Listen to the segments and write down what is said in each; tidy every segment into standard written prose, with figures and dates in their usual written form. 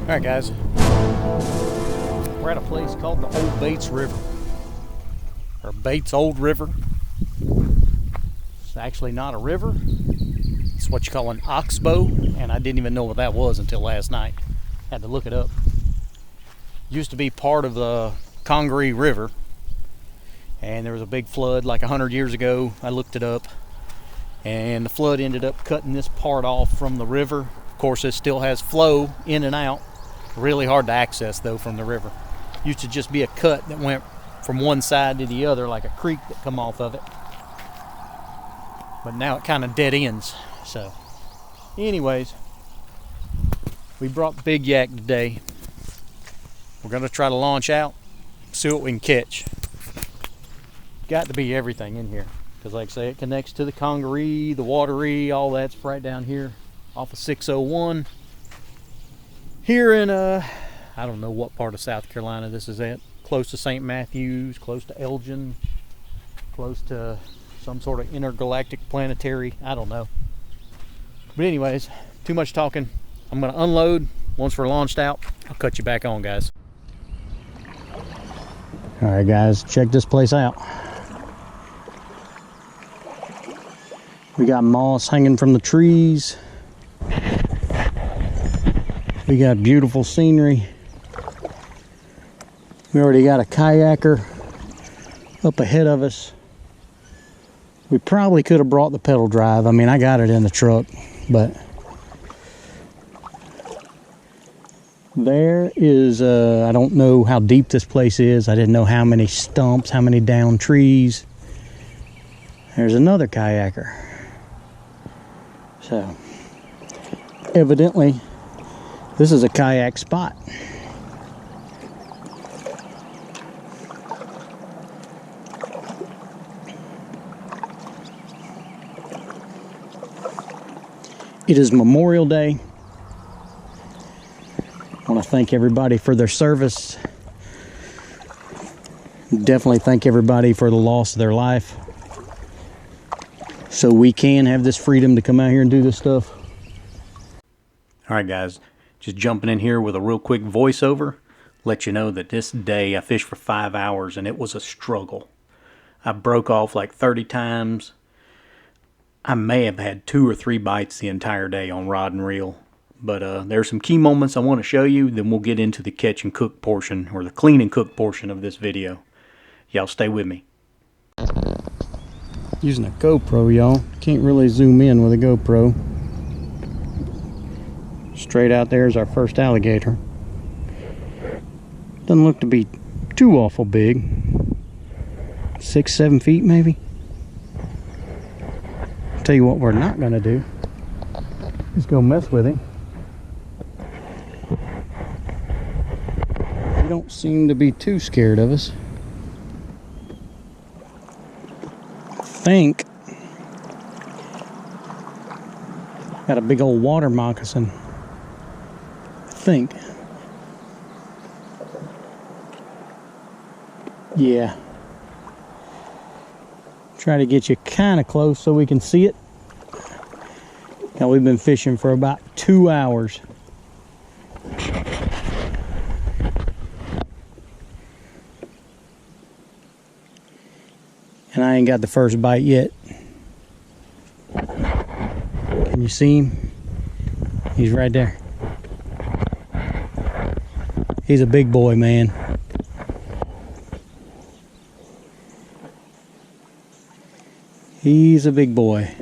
Alright guys, we're at a place called the Old Bates River, or Bates Old River. It's actually not a river, it's what you call an oxbow, and I didn't even know what that was until last night. Had to look it up. Used to be part of the Congaree River, and there was a big flood like 100 years ago. I looked it up, and the flood ended up cutting this part off from the river. Of course, it still has flow in and out. Really hard to access though from the river. Used to just be a cut that went from one side to the other like a creek that come off of it. But now it kind of dead ends. So anyways, we brought Big Yak today. We're gonna try to launch out, see what we can catch. Got to be everything in here, because like I say, it connects to the Congaree, the Wateree, all that's right down here off of 601. Here in I don't know what part of South Carolina this is at. Close to St. Matthews, close to Elgin, close to some sort of intergalactic planetary, I don't know. But anyways, too much talking. I'm gonna unload. Once we're launched out, I'll cut you back on, guys. All right guys, check this place out. We got moss hanging from the trees. We got beautiful scenery. We already got a kayaker up ahead of us. We probably could have brought the pedal drive. I mean, I got it in the truck, but there is, I don't know how deep this place is. I didn't know how many stumps, how many down trees. There's another kayaker. So, evidently, this is a kayak spot. It is Memorial Day. I want to thank everybody for their service. Definitely thank everybody for the loss of their life, so we can have this freedom to come out here and do this stuff. All right guys, just jumping in here with a real quick voiceover. Let you know that this day I fished for 5 hours and it was a struggle. I broke off like 30 times. I may have had 2 or 3 bites the entire day on rod and reel. But there's some key moments I want to show you. Then we'll get into the catch and cook portion, or the clean and cook portion of this video. Y'all stay with me. Using a GoPro, y'all. Can't really zoom in with a GoPro. Straight out there is our first alligator. Doesn't look to be too awful big. 6-7 feet maybe. I'll tell you what we're not gonna do. Just go mess with him. He don't seem to be too scared of us. I think got a big old water moccasin. I think. Yeah. Try to get you kind of close so we can see it. Now we've been fishing for about 2 hours. And I ain't got the first bite yet. Can you see him? He's right there. He's a big boy, man. He's a big boy.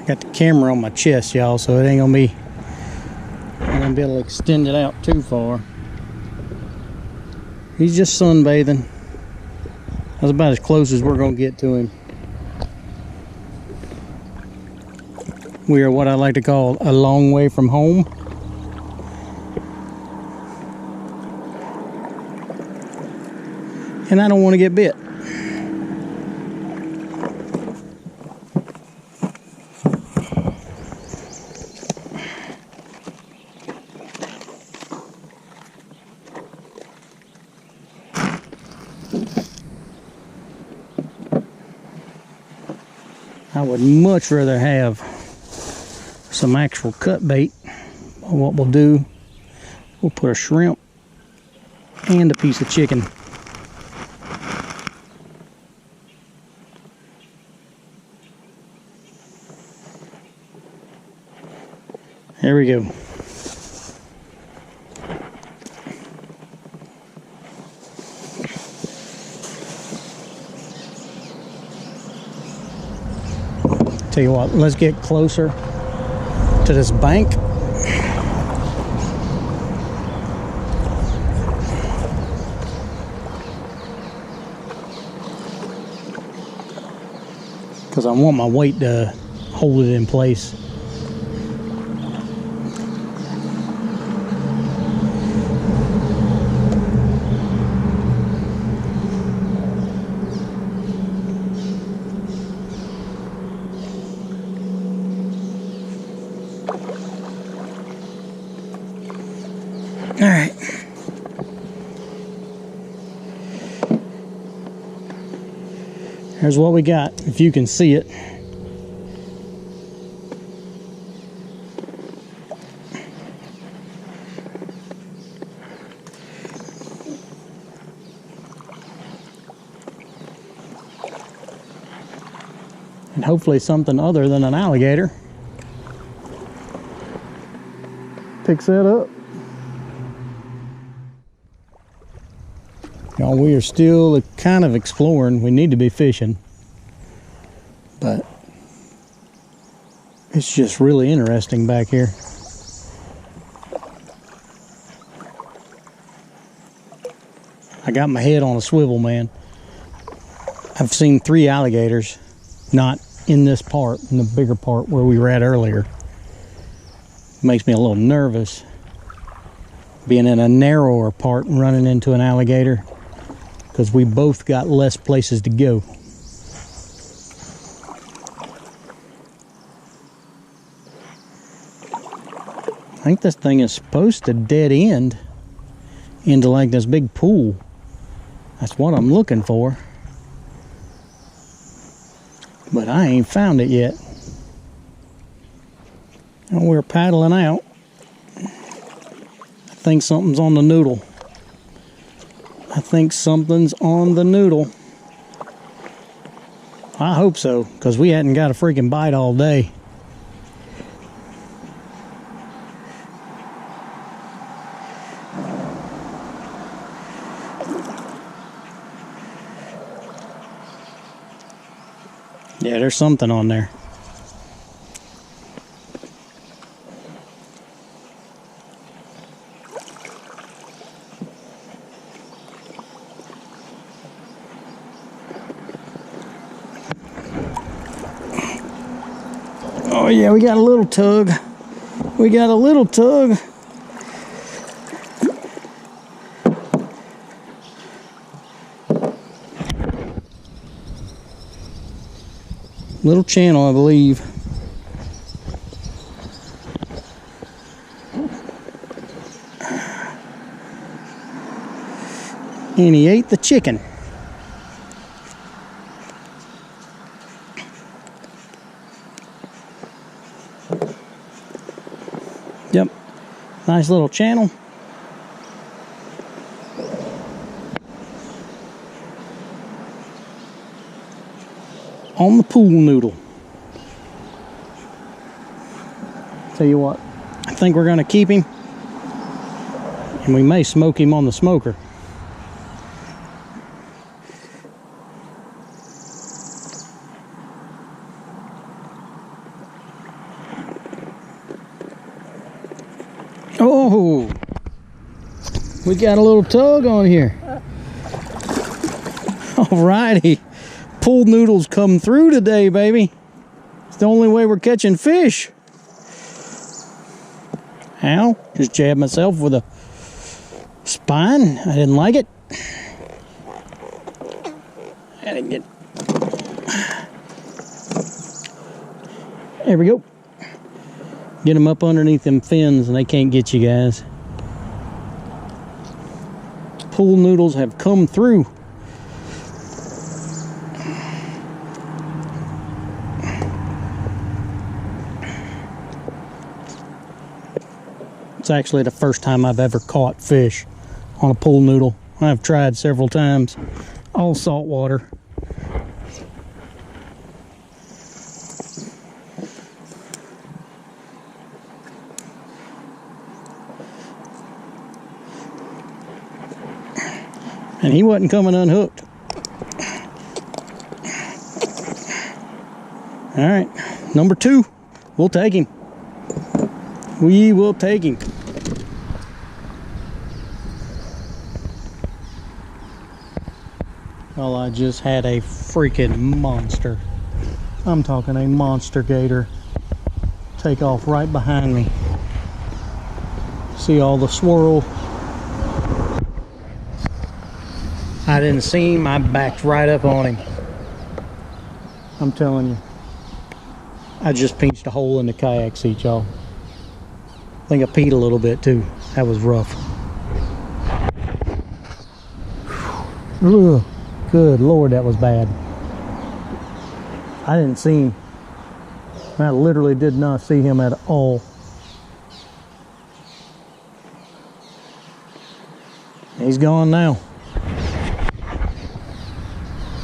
Got the camera on my chest, y'all, so it ain't gonna be, I'm gonna be able to extend it out too far. He's just sunbathing. That's about as close as we're gonna get to him. We are what I like to call a long way from home. And I don't want to get bit. I would much rather have some actual cut bait. What we'll do, we'll put a shrimp and a piece of chicken. There we go. Tell you what, let's get closer to this bank. Because I want my weight to hold it in place. All right. Here's what we got, if you can see it. And hopefully something other than an alligator picks that up. Y'all, we are still kind of exploring. We need to be fishing, but it's just really interesting back here. I got my head on a swivel, man. I've seen 3 alligators, not in this part, in the bigger part where we were at earlier. Makes me a little nervous being in a narrower part and running into an alligator, because we both got less places to go. I think this thing is supposed to dead end into like this big pool. That's what I'm looking for. But I ain't found it yet. And we're paddling out. I think something's on the noodle. I think something's on the noodle. I hope so, because we hadn't got a freaking bite all day. Yeah, there's something on there. Oh yeah, we got a little tug. We got a little tug. Little channel, I believe. And he ate the chicken. Yep, nice little channel. On the pool noodle. Tell you what, I think we're gonna keep him, and we may smoke him on the smoker. Oh, we got a little tug on here. Alrighty, pool noodles come through today, baby. It's the only way we're catching fish. Ow, just jabbed myself with a spine. I didn't like it. I didn't get. There we go. Get them up underneath them fins and they can't get you guys. Pool noodles have come through. It's actually the first time I've ever caught fish on a pool noodle. I've tried several times, all salt water. And he wasn't coming unhooked. All right, number 2, we'll take him. We will take him. Well, I just had a freaking monster. I'm talking a monster gator take off right behind me. See all the swirl? I didn't see him, I backed right up on him. I'm telling you. I just pinched a hole in the kayak seat, y'all. I think I peed a little bit too. That was rough. Ugh, good Lord, that was bad. I didn't see him. I literally did not see him at all. He's gone now.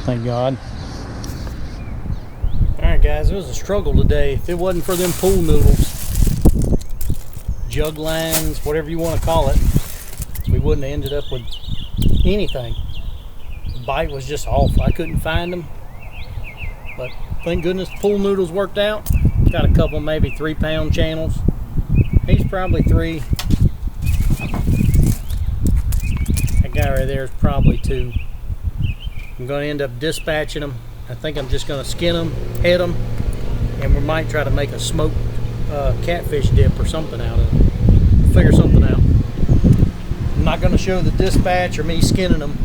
Thank God. Alright guys, it was a struggle today. If it wasn't for them pool noodles, jug lines, whatever you want to call it, we wouldn't have ended up with anything. The bite was just off. I couldn't find them. But thank goodness the pool noodles worked out. Got a couple maybe 3-pound channels. He's probably 3. That guy right there is probably 2. I'm going to end up dispatching them. I think I'm just going to skin them, head them, and we might try to make a smoked catfish dip or something out of it. We'll figure something out. I'm not going to show the dispatch or me skinning them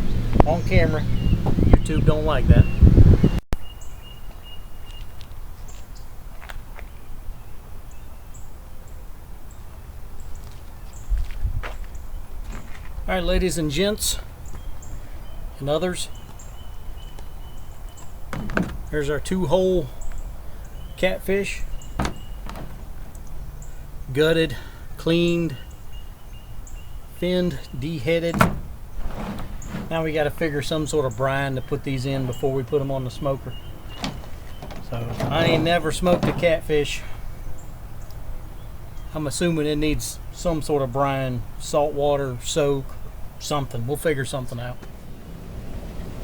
on camera. YouTube don't like that. Alright, ladies and gents and others, there's our 2-hole catfish. Gutted, cleaned, finned, deheaded. Now we got to figure some sort of brine to put these in before we put them on the smoker. So I ain't never smoked a catfish. I'm assuming it needs some sort of brine, salt water, soak, something. We'll figure something out.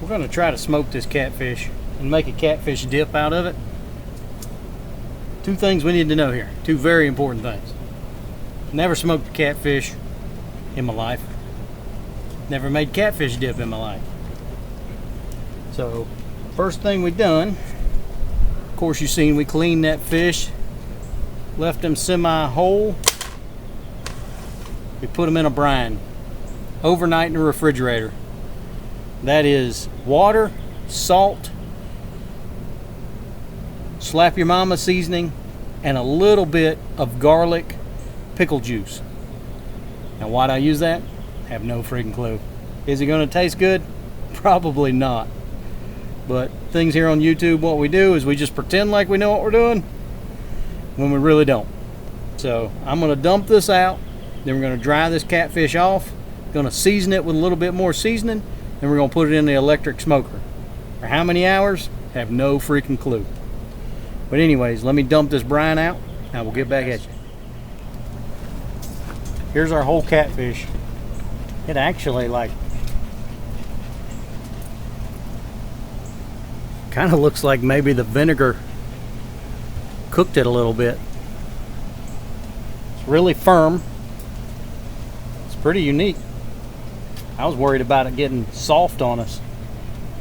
We're going to try to smoke this catfish and make a catfish dip out of it. 2 things we need to know here. 2 very important things. Never smoked a catfish in my life. Never made catfish dip in my life. So, first thing we done, of course you seen we cleaned that fish, left them semi-whole. We put them in a brine, overnight in the refrigerator. That is water, salt, slap your mama seasoning, and a little bit of garlic pickle juice. Now why'd I use that? I have no freaking clue. Is it going to taste good? Probably not. But things here on YouTube, what we do is we just pretend like we know what we're doing when we really don't. So I'm going to dump this out, then we're going to dry this catfish off, going to season it with a little bit more seasoning, then we're going to put it in the electric smoker. For how many hours? Have no freaking clue. But anyways, let me dump this brine out and we'll get back at you. Here's our whole catfish. It actually kind of looks like maybe the vinegar cooked it a little bit. It's really firm. It's pretty unique. I was worried about it getting soft on us.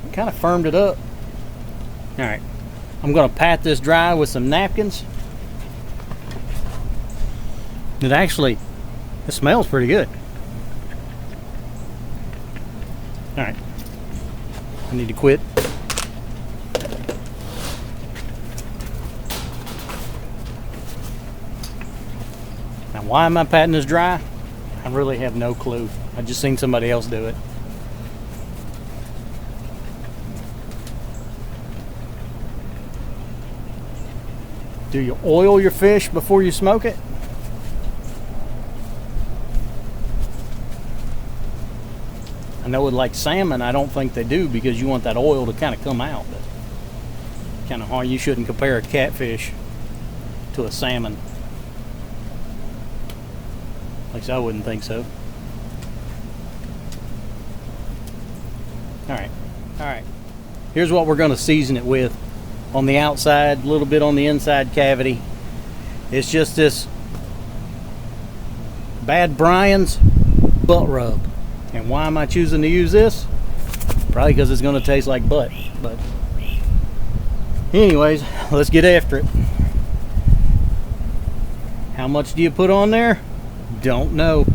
It kind of firmed it up. Alright, I'm going to pat this dry with some napkins. It smells pretty good. Alright, I need to quit. Now why am I patting this dry? I really have no clue. I just seen somebody else do it. Do you oil your fish before you smoke it? I know with like salmon, I don't think they do, because you want that oil to kind of come out. But kind of hard. You shouldn't compare a catfish to a salmon. At least I wouldn't think so. All right. Here's what we're going to season it with. On the outside, a little bit on the inside cavity. It's just this Bad Brian's butt rub. And why am I choosing to use this? Probably because it's going to taste like butt. But anyways, let's get after it. How much do you put on there? Don't know.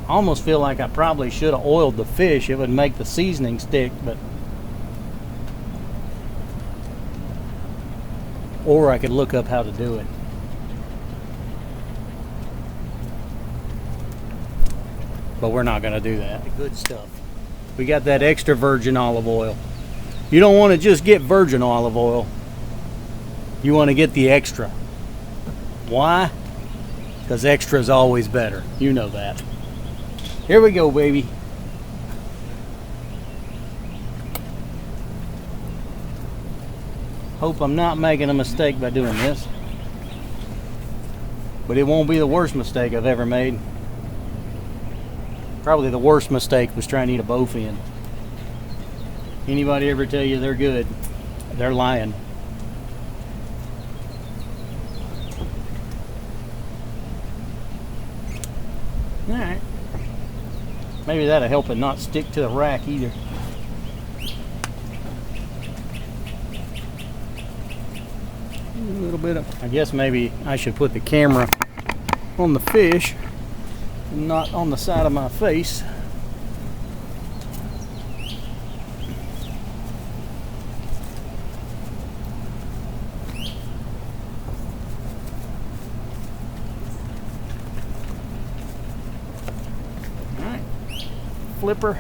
I almost feel like I probably should have oiled the fish. It would make the seasoning stick, but or I could look up how to do it. But we're not going to do that. Good stuff. We got that extra virgin olive oil. You don't want to just get virgin olive oil. You want to get the extra. Why? Because extra is always better. You know that. Here we go, baby. Hope I'm not making a mistake by doing this. But it won't be the worst mistake I've ever made. Probably the worst mistake was trying to eat a bowfin. Anybody ever tell you they're good, they're lying. Alright. Maybe that'll help it not stick to the rack either. A little bit of, I guess maybe I should put the camera on the fish and not on the side of my face. Flipper.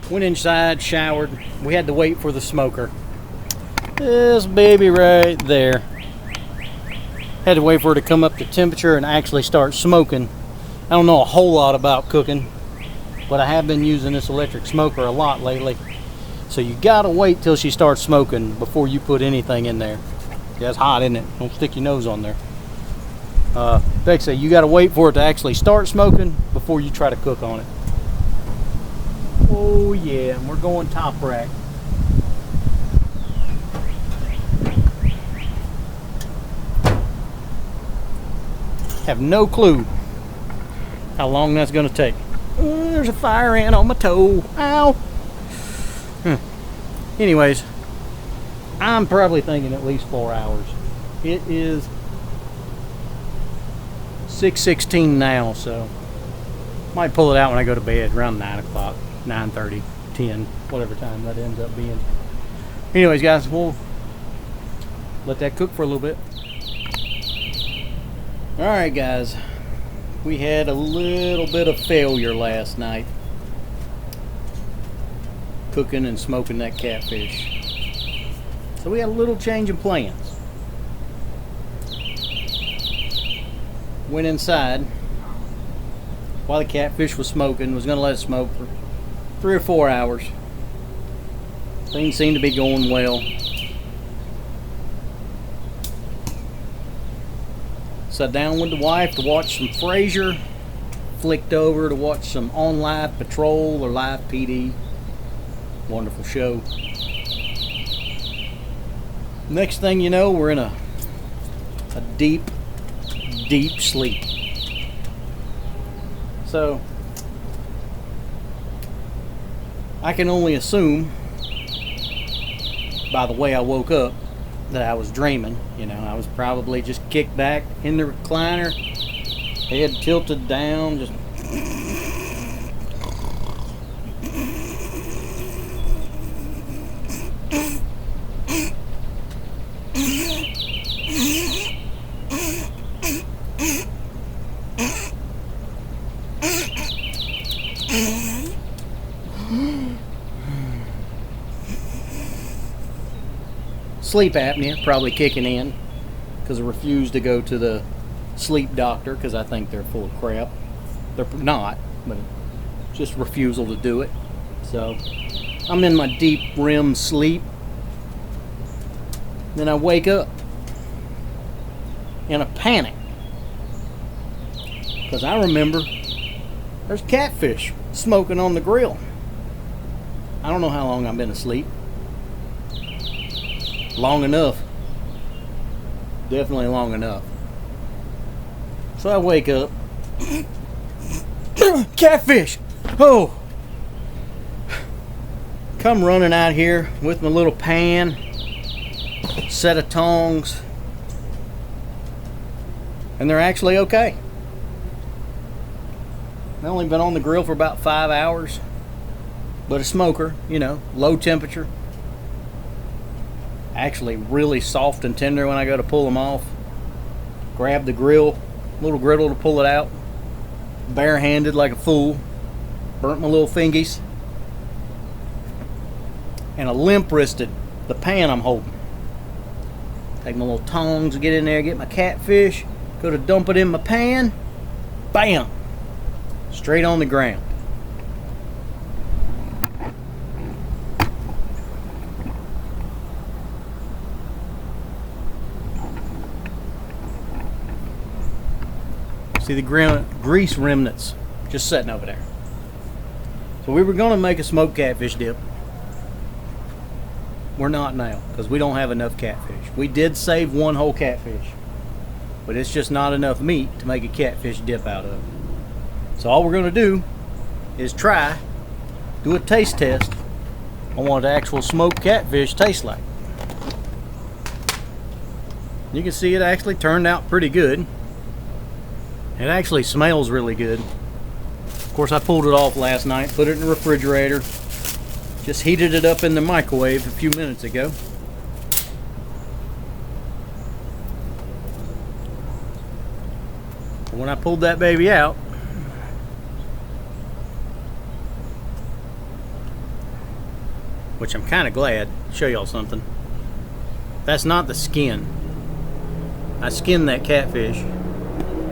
Went inside, showered. We had to wait for the smoker. This baby right there. Had to wait for it to come up to temperature and actually start smoking. I don't know a whole lot about cooking, but I have been using this electric smoker a lot lately. So you gotta wait till she starts smoking before you put anything in there. Yeah, it's hot, isn't it? Don't stick your nose on there. Like I say, you gotta wait for it to actually start smoking before you try to cook on it. Oh yeah, and we're going top rack. Have no clue how long that's going to take. There's a fire ant on my toe. Ow. Anyways, I'm probably thinking at least 4 hours. It is 6:16 now, so might pull it out when I go to bed around 9 o'clock, 9:30, 10, whatever time that ends up being. Anyways, guys, we'll let that cook for a little bit. All right, guys. We had a little bit of failure last night cooking and smoking that catfish. So we had a little change of plans. Went inside while the catfish was smoking, was going to let it smoke for 3 or 4 hours. Things seemed to be going well. Sat down with the wife to watch some Frasier. Flicked over to watch some On Live Patrol or Live PD. Wonderful show. Next thing you know, we're in a deep, deep sleep. So, I can only assume by the way I woke up that I was dreaming. You know, I was probably just kicked back in the recliner, head tilted down, just Sleep apnea probably kicking in because I refuse to go to the sleep doctor because I think they're full of crap. They're not, but just refusal to do it. So I'm in my deep REM sleep. Then I wake up in a panic because I remember there's catfish smoking on the grill. I don't know how long I've been asleep. Long enough. Definitely long enough. So I wake up. Catfish! Oh! Come running out here with my little pan, set of tongs, and they're actually okay. I've only been on the grill for about 5 hours, but a smoker, you know, low temperature. Actually really soft and tender when I go to pull them off. Grab the grill, little griddle to pull it out. Barehanded like a fool. Burnt my little fingies. And I limp wristed the pan I'm holding. Take my little tongs, get in there, get my catfish, go to dump it in my pan. Bam! Straight on the ground. See the grease remnants just sitting over there. So we were going to make a smoked catfish dip. We're not now because we don't have enough catfish. We did save one whole catfish, but it's just not enough meat to make a catfish dip out of. So all we're going to do is do a taste test on what the actual smoked catfish tastes like. You can see it actually turned out pretty good. It actually smells really good. Of course, I pulled it off last night, put it in the refrigerator, just heated it up in the microwave a few minutes ago. When I pulled that baby out, which I'm kind of glad, show y'all something. That's not the skin. I skinned that catfish.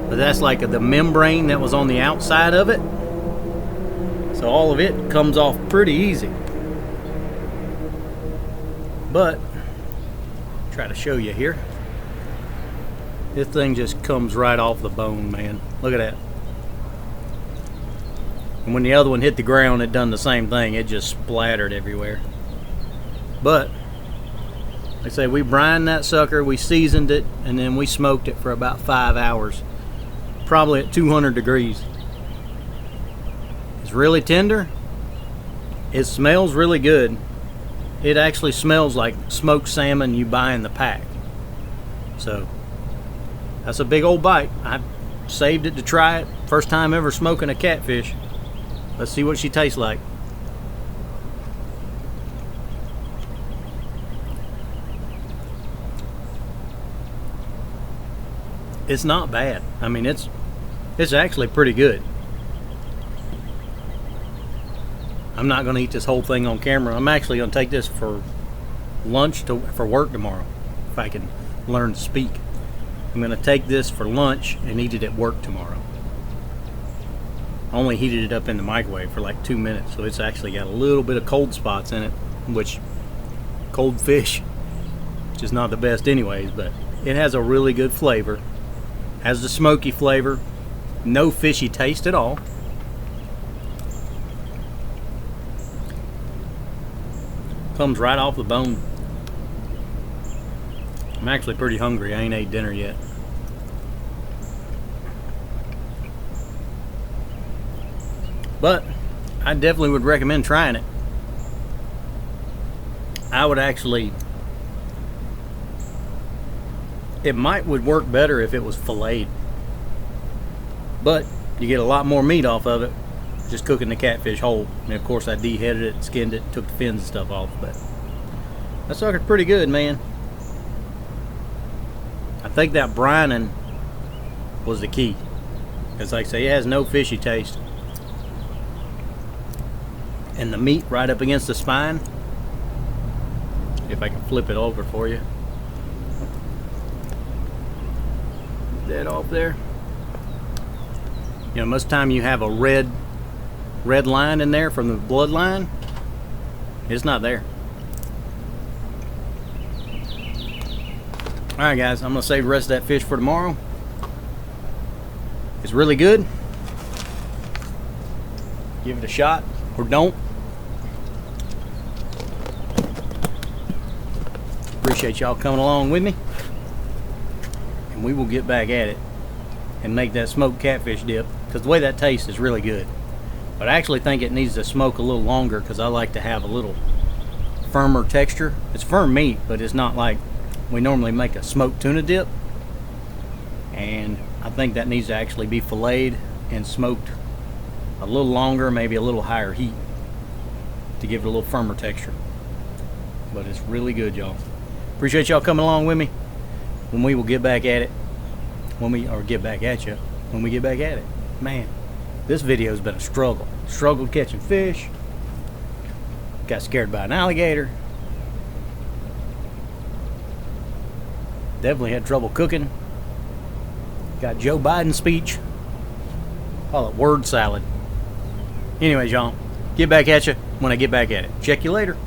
But that's like the membrane that was on the outside of it. So all of it comes off pretty easy. But, try to show you here. This thing just comes right off the bone, man. Look at that. And when the other one hit the ground, it done the same thing. It just splattered everywhere. But, like I say, we brined that sucker, we seasoned it, and then we smoked it for about 5 hours. Probably at 200 degrees. It's really tender. It smells really good. It actually smells like smoked salmon you buy in the pack. So that's a big old bite. I saved it to try it. First time ever smoking a catfish. Let's see what she tastes like. It's not bad. I mean, it's actually pretty good. I'm not going to eat this whole thing on camera. I'm actually going to take this for lunch for work tomorrow, if I can learn to speak. I'm going to take this for lunch and eat it at work tomorrow. I only heated it up in the microwave for like 2 minutes, so it's actually got a little bit of cold spots in it, which cold fish, which is not the best anyways, but it has a really good flavor. Has the smoky flavor, no fishy taste at all. Comes right off the bone. I'm actually pretty hungry. I ain't ate dinner yet. But I definitely would recommend trying it. I would actually, it would work better if it was filleted, but you get a lot more meat off of it just cooking the catfish whole. And of course I deheaded it, skinned it, took the fins and stuff off, but that sucker's pretty good, man. I think that brining was the key, because like I say, it has no fishy taste. and the meat right up against the spine. If I can flip it over for you. That off there. You know, most of the time you have a red line in there from the bloodline. It's not there. Alright guys, I'm going to save the rest of that fish for tomorrow. It's really good. Give it a shot, or don't. Appreciate y'all coming along with me. And we will get back at it and make that smoked catfish dip, because the way that tastes is really good. But I actually think it needs to smoke a little longer, because I like to have a little firmer texture. It's firm meat, but it's not like we normally make a smoked tuna dip. And I think that needs to actually be filleted and smoked a little longer, maybe a little higher heat, to give it a little firmer texture. But it's really good, y'all. Appreciate y'all coming along with me. When we will get back at it, get back at you when we get back at it. Man, this video's been a struggle. Struggled catching fish. Got scared by an alligator. Definitely had trouble cooking. Got Joe Biden's speech. Call it word salad. Anyways, y'all, get back at you when I get back at it. Check you later.